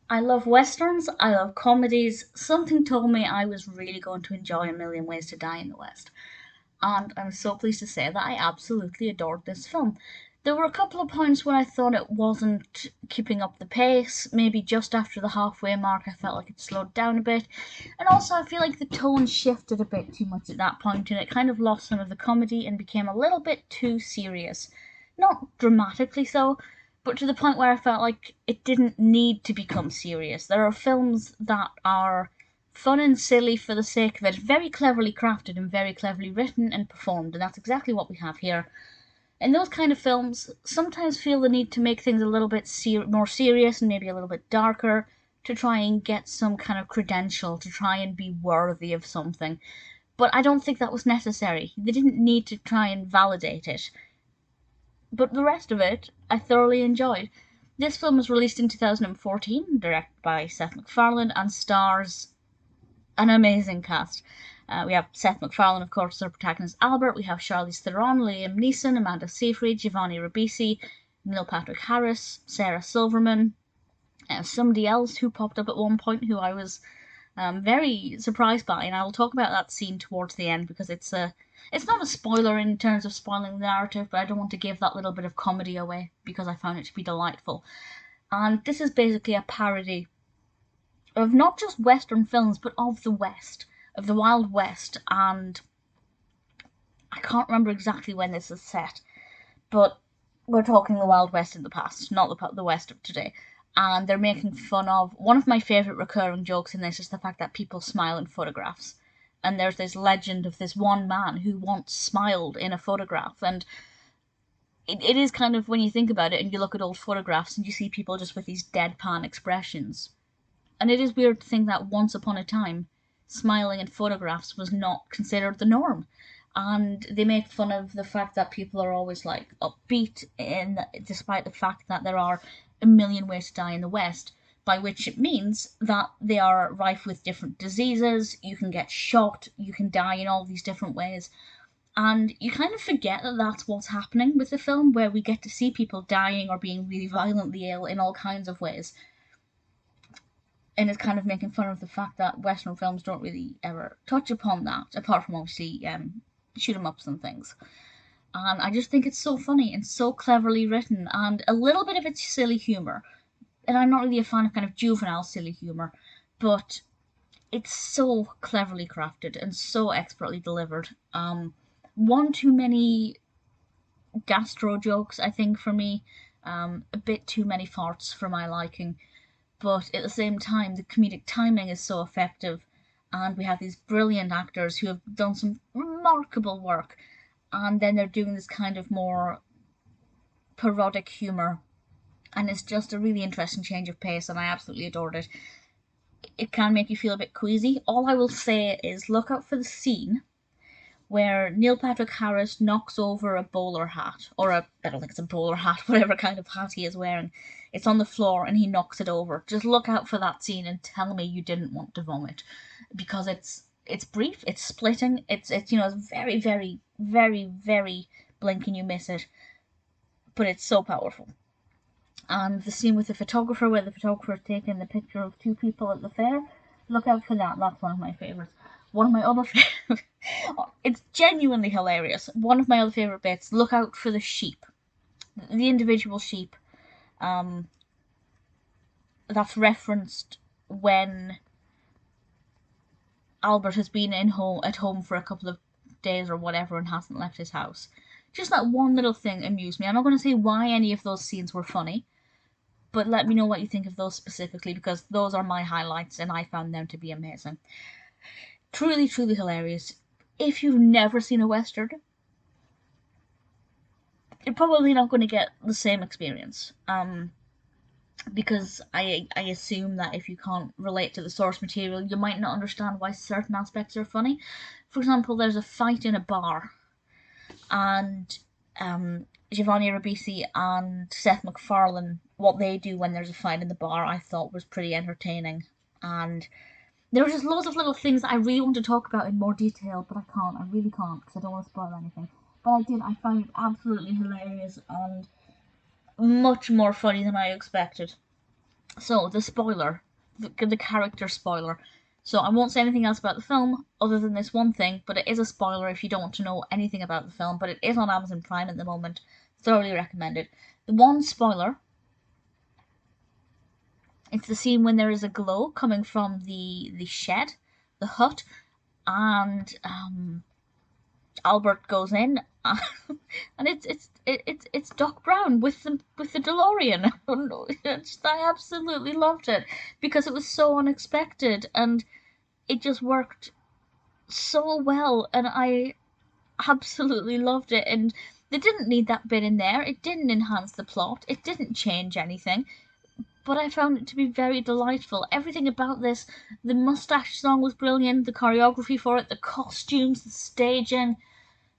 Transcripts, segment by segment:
I love westerns, I love comedies. Something told me I was really going to enjoy A Million Ways to Die in the West. And I'm so pleased to say that I absolutely adored this film. There were a couple of points where I thought it wasn't keeping up the pace. Maybe just after the halfway mark, I felt like it slowed down a bit. And also, I feel like the tone shifted a bit too much at that point, and it kind of lost some of the comedy and became a little bit too serious. Not dramatically so, but to the point where I felt like it didn't need to become serious. There are films that are fun and silly for the sake of it, very cleverly crafted and very cleverly written and performed, and that's exactly what we have here. And those kind of films sometimes feel the need to make things a little bit more serious and maybe a little bit darker to try and get some kind of credential, to try and be worthy of something. But I don't think that was necessary. They didn't need to try and validate it. But the rest of it, I thoroughly enjoyed. This film was released in 2014, directed by Seth MacFarlane, and stars an amazing cast. We have Seth MacFarlane, of course, our protagonist Albert. We have Charlize Theron, Liam Neeson, Amanda Seyfried, Giovanni Ribisi, Neil Patrick Harris, Sarah Silverman, somebody else who popped up at one point who I was very surprised by, and I will talk about that scene towards the end because it's not a spoiler in terms of spoiling the narrative, but I don't want to give that little bit of comedy away because I found it to be delightful. And this is basically a parody of not just Western films, but of the West, of the Wild West, and I can't remember exactly when this is set, but we're talking the Wild West in the past, not the West of today. And they're making fun of one of my favourite recurring jokes in this is the fact that people smile in photographs. And there's this legend of this one man who once smiled in a photograph, and it is kind of, when you think about it and you look at old photographs and you see people just with these deadpan expressions, and it is weird to think that once upon a time, smiling in photographs was not considered the norm. And they make fun of the fact that people are always like upbeat, despite the fact that there are a million ways to die in the West, by which it means that they are rife with different diseases. You can get shot, you can die in all these different ways. And you kind of forget that that's what's happening with the film, where we get to see people dying or being really violently ill in all kinds of ways, and it's kind of making fun of the fact that Western films don't really ever touch upon that, apart from obviously shoot 'em ups and things. And I just think it's so funny and so cleverly written, and a little bit of it's silly humor. And I'm not really a fan of kind of juvenile silly humor, but it's so cleverly crafted and so expertly delivered. One too many gastro jokes, I think, for me. A bit too many farts for my liking, but at the same time, the comedic timing is so effective, and we have these brilliant actors who have done some remarkable work, and then they're doing this kind of more parodic humour, and it's just a really interesting change of pace, and I absolutely adored it. It can make you feel a bit queasy. All I will say is look out for the scene where Neil Patrick Harris knocks over a bowler hat, or I don't think it's a bowler hat, whatever kind of hat he is wearing. It's on the floor and he knocks it over. Just look out for that scene and tell me you didn't want to vomit, because it's brief, it's splitting, it's it's very very very very blink and you miss it, but it's so powerful. And the scene with the photographer, where the photographer is taking the picture of two people at the fair, look out for that. That's one of my favourites. One of my other favourites, it's genuinely hilarious. One of my other favourite bits, look out for the sheep. The individual sheep that's referenced when Albert has been at home for a couple of days or whatever and hasn't left his house. Just that one little thing amused me. I'm not going to say why any of those scenes were funny, but let me know what you think of those specifically, because those are my highlights and I found them to be amazing. Truly, truly hilarious. If you've never seen a Western, you're probably not going to get the same experience. Because I assume that if you can't relate to the source material, you might not understand why certain aspects are funny. For example, there's a fight in a bar, and Giovanni Ribisi and Seth MacFarlane, what they do when there's a fight in the bar, I thought was pretty entertaining. And there were just loads of little things that I really want to talk about in more detail, but I can't. I really can't, because I don't want to spoil anything. But I did. I found it absolutely hilarious and much more funny than I expected. So, the spoiler, the character spoiler. So, I won't say anything else about the film other than this one thing, but it is a spoiler if you don't want to know anything about the film, but it is on Amazon Prime at the moment. Thoroughly recommended. The one spoiler, it's the scene when there is a glow coming from the shed, the hut, and Albert goes in, and it's Doc Brown with the DeLorean. I absolutely loved it because it was so unexpected and it just worked so well, and I absolutely loved it. And they didn't need that bit in there. It didn't enhance the plot. It didn't change anything. But I found it to be very delightful. Everything about this, the mustache song was brilliant, the choreography for it, the costumes, the staging,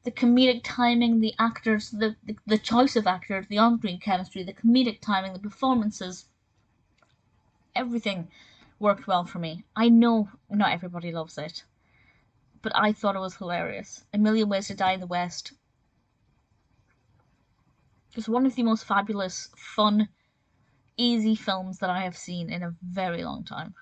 the comedic timing, the actors, the choice of actors, the on-screen chemistry, the comedic timing, the performances, everything worked well for me. I know not everybody loves it, but I thought it was hilarious. A Million Ways to Die in the West is one of the most fabulous, fun, easy films that I have seen in a very long time.